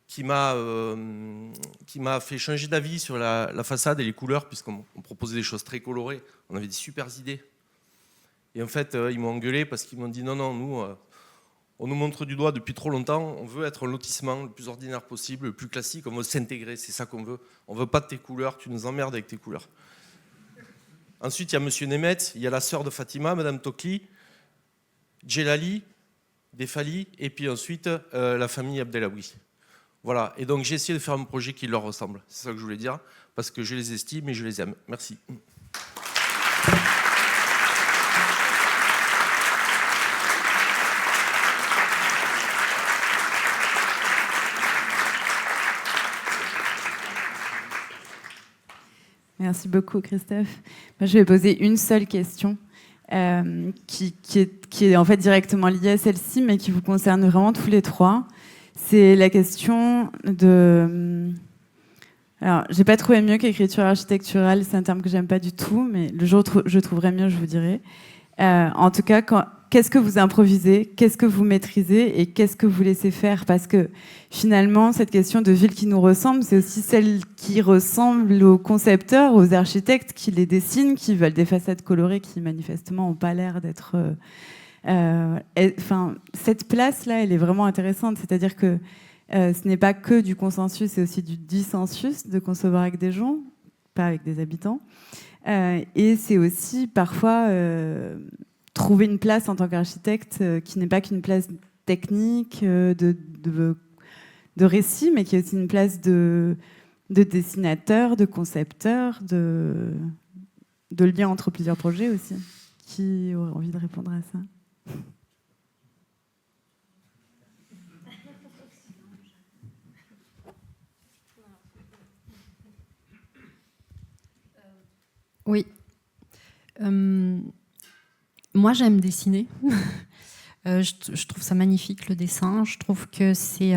qui m'a fait changer d'avis sur la façade et les couleurs, puisqu'on proposait des choses très colorées. On avait des super idées. Et en fait, ils m'ont engueulé parce qu'ils m'ont dit non, nous, on nous montre du doigt depuis trop longtemps. On veut être un lotissement le plus ordinaire possible, le plus classique. On veut s'intégrer, c'est ça qu'on veut. On veut pas de tes couleurs, tu nous emmerdes avec tes couleurs. Ensuite, il y a Monsieur Nemetz, il y a la sœur de Fatima, Madame Tokli, Djelali, Defali, et puis ensuite la famille Abdelawi. Voilà, et donc j'ai essayé de faire un projet qui leur ressemble. C'est ça que je voulais dire, parce que je les estime et je les aime. Merci. Merci beaucoup, Christophe. Moi, je vais poser une seule question qui est en fait directement liée à celle-ci, mais qui vous concerne vraiment tous les trois. C'est la question de... Alors, j'ai pas trouvé mieux qu'écriture architecturale, c'est un terme que j'aime pas du tout, mais le jour où je trouverai mieux, je vous dirai. En tout cas, qu'est-ce que vous improvisez, qu'est-ce que vous maîtrisez et qu'est-ce que vous laissez faire? Parce que finalement, cette question de ville qui nous ressemble, c'est aussi celle qui ressemble aux concepteurs, aux architectes qui les dessinent, qui veulent des façades colorées qui manifestement n'ont pas l'air d'être... cette place-là, elle est vraiment intéressante. C'est-à-dire que ce n'est pas que du consensus, c'est aussi du dissensus, de concevoir avec des gens, pas avec des habitants. Et c'est aussi parfois trouver une place en tant qu'architecte qui n'est pas qu'une place technique de récit, mais qui est aussi une place de dessinateur, de concepteur, de lien entre plusieurs projets aussi. Qui aurait envie de répondre à ça? Oui. Moi, j'aime dessiner. Je trouve ça magnifique, le dessin. Je trouve que c'est...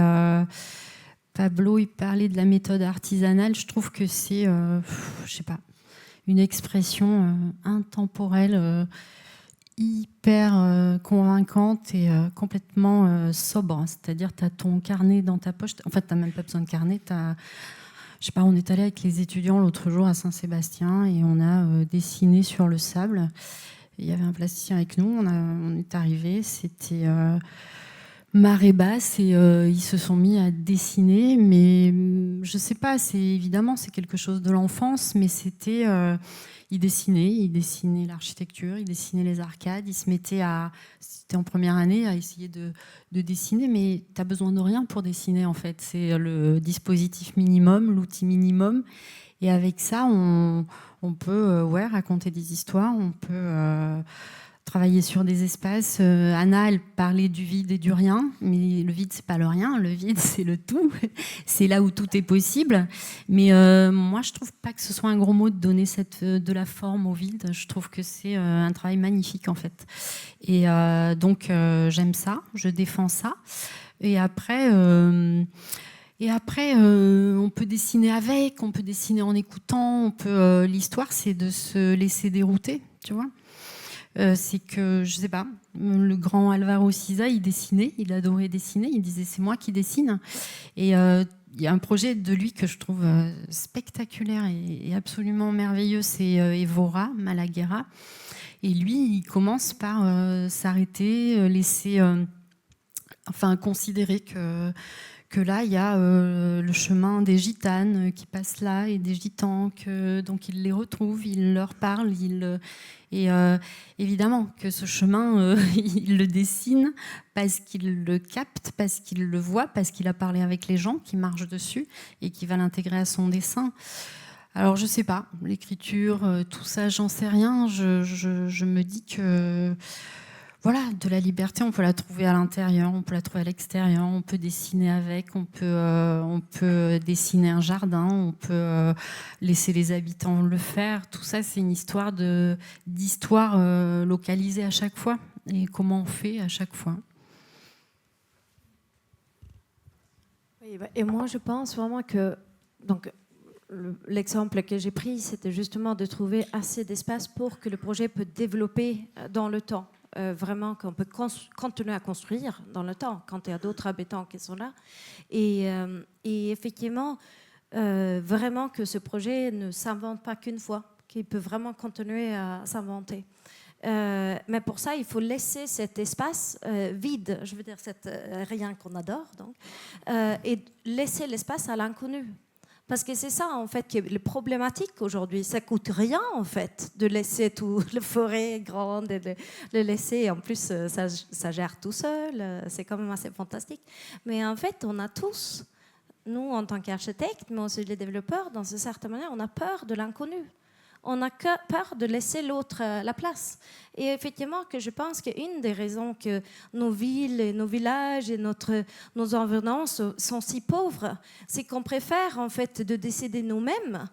Pablo, il parlait de la méthode artisanale. Je trouve que c'est, je sais pas, une expression intemporelle, hyper convaincante et complètement sobre. C'est-à-dire, tu as ton carnet dans ta poche. En fait, tu n'as même pas besoin de carnet. Je sais pas, on est allé avec les étudiants l'autre jour à Saint-Sébastien et on a dessiné sur le sable. Il y avait un plasticien avec nous, on est arrivés, c'était marée basse et ils se sont mis à dessiner, mais je sais pas, évidemment c'est quelque chose de l'enfance, mais c'était... Ils dessinaient l'architecture, ils dessinaient les arcades, ils se mettaient c'était en première année, à essayer de dessiner, mais tu n'as besoin de rien pour dessiner en fait. C'est le dispositif minimum, l'outil minimum. Et avec ça, on peut raconter des histoires, on peut travailler sur des espaces. Anna, elle parlait du vide et du rien, mais le vide, c'est pas le rien, le vide, c'est le tout. C'est là où tout est possible. Mais moi, je trouve pas que ce soit un gros mot de donner de la forme au vide. Je trouve que c'est un travail magnifique, en fait. Et donc, j'aime ça, je défends ça. Et après... on peut dessiner avec, on peut dessiner en écoutant. L'histoire, c'est de se laisser dérouter, tu vois. C'est que, je sais pas, le grand Alvaro Siza, il dessinait, il adorait dessiner, il disait c'est moi qui dessine. Et il y a un projet de lui que je trouve spectaculaire et absolument merveilleux, c'est Evora Malaguerra. Et lui, il commence par s'arrêter, laisser, considérer que là, il y a le chemin des gitanes qui passent là et des gitans, donc il les retrouve, il leur parle, évidemment que ce chemin, il le dessine parce qu'il le capte, parce qu'il le voit, parce qu'il a parlé avec les gens qui marchent dessus et qui va l'intégrer à son dessin. Alors, je sais pas, l'écriture, tout ça, j'en sais rien. Je me dis que... voilà, de la liberté, on peut la trouver à l'intérieur, on peut la trouver à l'extérieur, on peut dessiner avec, on peut dessiner un jardin, on peut laisser les habitants le faire. Tout ça, c'est une histoire d'histoire localisée à chaque fois. Et comment on fait à chaque fois. Oui, et moi, je pense vraiment que donc, l'exemple que j'ai pris, c'était justement de trouver assez d'espace pour que le projet peut développer dans le temps. Vraiment qu'on peut continuer à construire dans le temps quand il y a d'autres habitants qui sont là. Et effectivement, vraiment que ce projet ne s'invente pas qu'une fois, qu'il peut vraiment continuer à s'inventer. Mais pour ça, il faut laisser cet espace vide, je veux dire, rien qu'on adore, donc, et laisser l'espace à l'inconnu. Parce que c'est ça, en fait, qui est le problématique aujourd'hui. Ça coûte rien, en fait, de laisser toute la forêt grande et de le laisser. En plus, ça gère tout seul. C'est quand même assez fantastique. Mais en fait, on a tous, nous, en tant qu'architectes, mais aussi les développeurs, dans une certaine manière, on a peur de l'inconnu. On a peur de laisser l'autre la place. Et effectivement, que je pense qu'une des raisons que nos villes et nos villages et nos environnements sont si pauvres, c'est qu'on préfère en fait de décider nous-mêmes.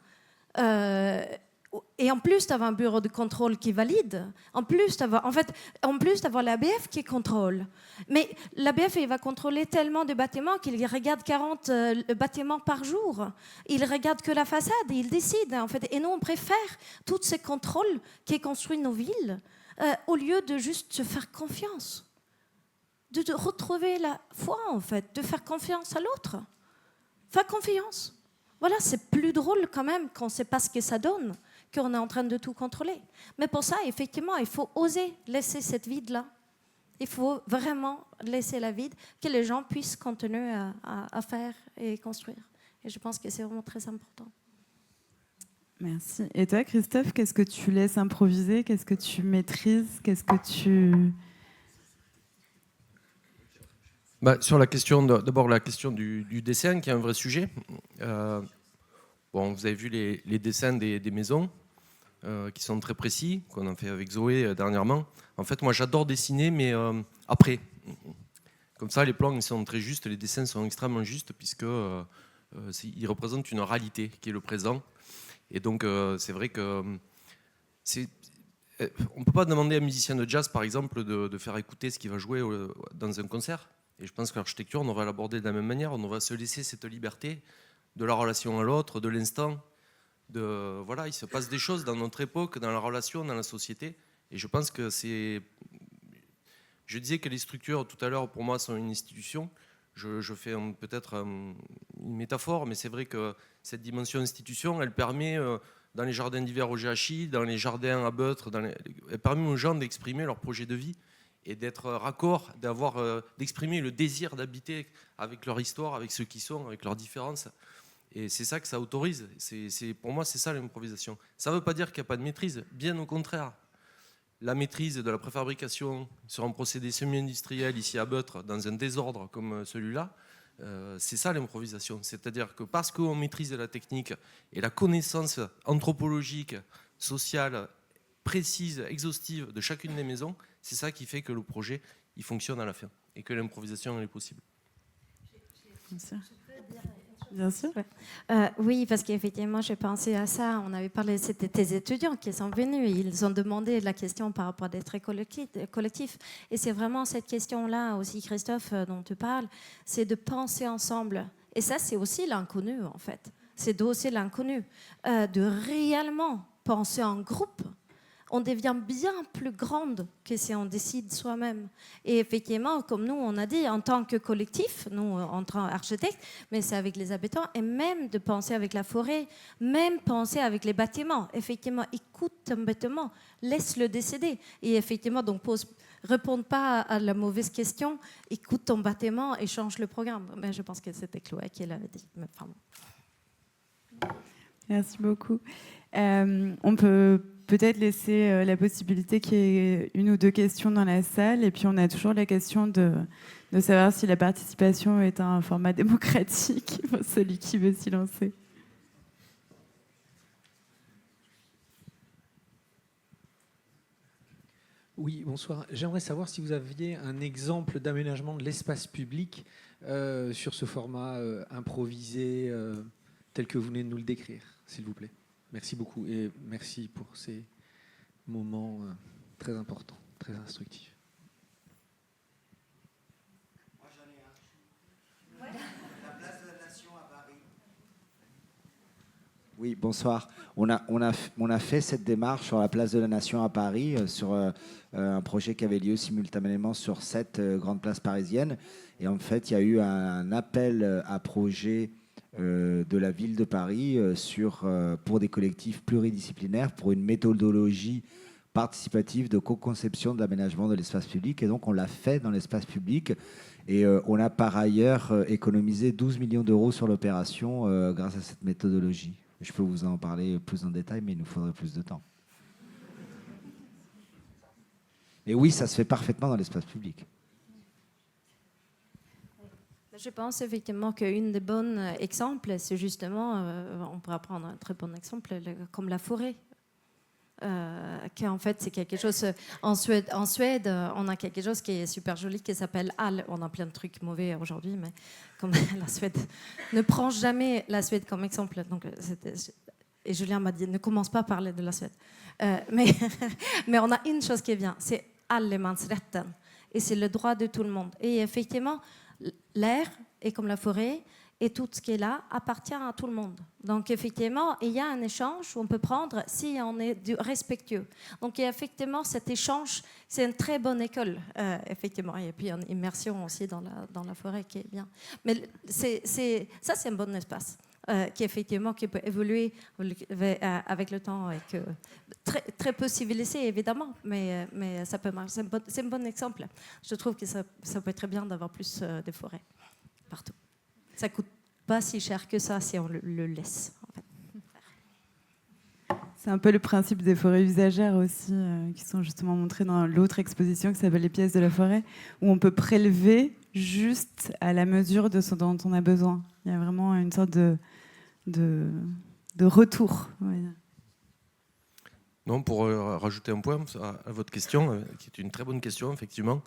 Et en plus d'avoir un bureau de contrôle qui valide, en plus d'avoir l'ABF qui contrôle. Mais l'ABF, il va contrôler tellement de bâtiments qu'il regarde 40 bâtiments par jour. Il regarde que la façade et il décide, en fait. Et nous, on préfère tous ces contrôles qui construisent nos villes au lieu de juste se faire confiance. De retrouver la foi, en fait, de faire confiance à l'autre. Faire confiance. Voilà, c'est plus drôle quand même quand on ne sait pas ce que ça donne, qu'on est en train de tout contrôler. Mais pour ça, effectivement, il faut oser laisser cette vide-là. Il faut vraiment laisser la vide, que les gens puissent continuer à faire et construire. Et je pense que c'est vraiment très important. Merci. Et toi, Christophe, qu'est-ce que tu laisses improviser? Qu'est-ce que tu maîtrises? Qu'est-ce que tu... Sur la question, d'abord la question du dessin, qui est un vrai sujet. Vous avez vu les dessins des maisons, qui sont très précis, qu'on a fait avec Zoé dernièrement. En fait, moi, j'adore dessiner, mais après. Comme ça, les plans ils sont très justes, les dessins sont extrêmement justes, puisqu'ils représentent une réalité, qui est le présent. Et donc, c'est vrai que... on ne peut pas demander à un musicien de jazz, par exemple, de faire écouter ce qu'il va jouer dans un concert. Et je pense que l'architecture, on devrait l'aborder de la même manière. On devrait se laisser cette liberté de la relation à l'autre, de l'instant. Voilà, il se passe des choses dans notre époque, dans la relation, dans la société. Et je pense que c'est... Je disais que les structures, tout à l'heure, pour moi, sont une institution. Je fais peut-être une métaphore, mais c'est vrai que cette dimension institution, elle permet, dans les jardins d'hiver au GHI, dans les jardins à Beutre, elle permet aux gens d'exprimer leur projet de vie et d'être raccord, d'exprimer le désir d'habiter avec leur histoire, avec ceux qui sont, avec leurs différences. Et c'est ça que ça autorise. Pour moi, c'est ça l'improvisation. Ça ne veut pas dire qu'il n'y a pas de maîtrise, bien au contraire. La maîtrise de la préfabrication sur un procédé semi-industriel ici à Beutre, dans un désordre comme celui-là, c'est ça l'improvisation. C'est-à-dire que parce qu'on maîtrise la technique et la connaissance anthropologique, sociale, précise, exhaustive de chacune des maisons, c'est ça qui fait que le projet il fonctionne à la fin et que l'improvisation elle est possible. Bien sûr. Oui, parce qu'effectivement, j'ai pensé à ça. On avait parlé, c'était tes étudiants qui sont venus. Ils ont demandé la question par rapport à des traits collectifs. Et c'est vraiment cette question-là aussi, Christophe, dont tu parles, c'est de penser ensemble. Et ça, c'est aussi l'inconnu, en fait. C'est d'oser l'inconnu, de réellement penser en groupe. On devient bien plus grande que si on décide soi-même. Et effectivement, comme nous, on a dit, en tant que collectif, nous, en tant qu'architectes, mais c'est avec les habitants, et même de penser avec la forêt, même penser avec les bâtiments. Effectivement, écoute un bâtiment, laisse-le décider. Et effectivement, donc, réponds pas à la mauvaise question, écoute ton bâtiment et change le programme. Mais je pense que c'était Chloé qui l'avait dit. Mais, pardon. Merci beaucoup. On peut peut-être laisser la possibilité qu'il y ait une ou deux questions dans la salle. Et puis, on a toujours la question de savoir si la participation est un format démocratique pour celui qui veut s'y lancer. Oui, bonsoir. J'aimerais savoir si vous aviez un exemple d'aménagement de l'espace public sur ce format improvisé tel que vous venez de nous le décrire, s'il vous plaît. Merci beaucoup et merci pour ces moments très importants, très instructifs. Moi, j'en ai un. Ouais. La place de la Nation à Paris. Oui, bonsoir. On a fait cette démarche sur la place de la Nation à Paris, sur un projet qui avait lieu simultanément sur 7 grandes places parisiennes. Et en fait, il y a eu un appel à projet de la ville de Paris pour des collectifs pluridisciplinaires, pour une méthodologie participative de co-conception de l'aménagement de l'espace public. Et donc, on l'a fait dans l'espace public. Et on a par ailleurs économisé 12 millions d'euros sur l'opération grâce à cette méthodologie. Je peux vous en parler plus en détail, mais il nous faudrait plus de temps. Et oui, ça se fait parfaitement dans l'espace public. Je pense effectivement qu'une des bonnes exemples, c'est justement, on pourra prendre un très bon exemple, comme la forêt. Qui en fait c'est quelque chose en Suède, on a quelque chose qui est super joli qui s'appelle Hall. On a plein de trucs mauvais aujourd'hui, mais comme la Suède ne prend jamais la Suède comme exemple, donc et Julien m'a dit ne commence pas à parler de la Suède, mais on a une chose qui est bien, c'est allemansrätten, et c'est le droit de tout le monde. Et effectivement l'air est comme la forêt. Et tout ce qui est là appartient à tout le monde. Donc, effectivement, il y a un échange où on peut prendre si on est respectueux. Donc, il y a effectivement cet échange. C'est une très bonne école, effectivement. Et puis, une immersion aussi dans la forêt qui est bien. Mais c'est un bon espace qui peut évoluer avec le temps. Très, très peu civilisé, évidemment, mais ça peut marcher. C'est un bon exemple. Je trouve que ça peut être très bien d'avoir plus de forêts partout. Ça ne coûte pas si cher que ça si on le laisse. En fait. C'est un peu le principe des forêts usagères aussi, qui sont justement montrées dans l'autre exposition qui s'appelle Les pièces de la forêt, où on peut prélever juste à la mesure de ce dont on a besoin. Il y a vraiment une sorte de retour. Ouais. Non, pour rajouter un point à votre question, qui est une très bonne question, effectivement.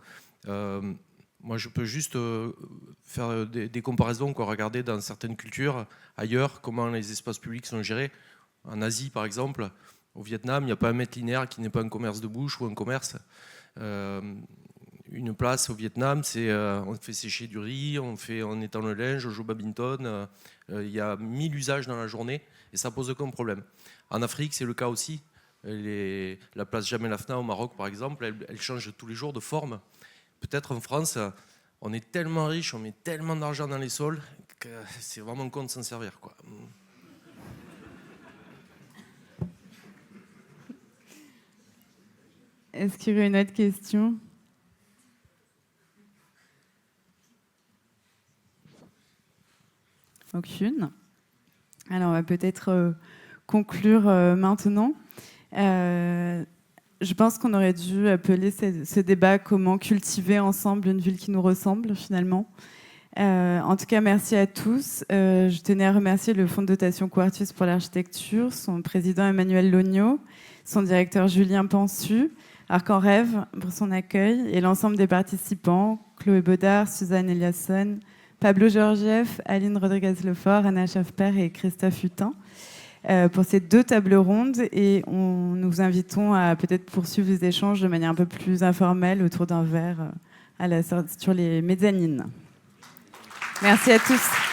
Moi, je peux juste faire des comparaisons, regarder dans certaines cultures, ailleurs, comment les espaces publics sont gérés. En Asie, par exemple, au Vietnam, il n'y a pas un mètre linéaire qui n'est pas un commerce de bouche ou un commerce. Une place au Vietnam, c'est on fait sécher du riz, on étend le linge, on joue au badminton. Il y a 1000 usages dans la journée et ça pose aucun problème. En Afrique, c'est le cas aussi. La place Jamel Afna au Maroc, par exemple, elle change tous les jours de forme. Peut-être en France, on est tellement riche, on met tellement d'argent dans les sols que c'est vraiment con de s'en servir, quoi. Est-ce qu'il y aurait une autre question ? Aucune. Alors, on va peut-être conclure maintenant. Je pense qu'on aurait dû appeler ce débat « Comment cultiver ensemble une ville qui nous ressemble » finalement. En tout cas, merci à tous. Je tenais à remercier le Fonds de dotation Quartus pour l'architecture, son président Emmanuel Logno, son directeur Julien Pansu, Arc en Rêve pour son accueil et l'ensemble des participants, Chloé Baudard, Suzanne Eliasson, Pablo Georgiev, Aline Rodriguez-Lefort, Anna Schaffper et Christophe Hutin. Pour ces 2 tables rondes et nous vous invitons à peut-être poursuivre les échanges de manière un peu plus informelle autour d'un verre à la sortie sur les mezzanines. Merci à tous.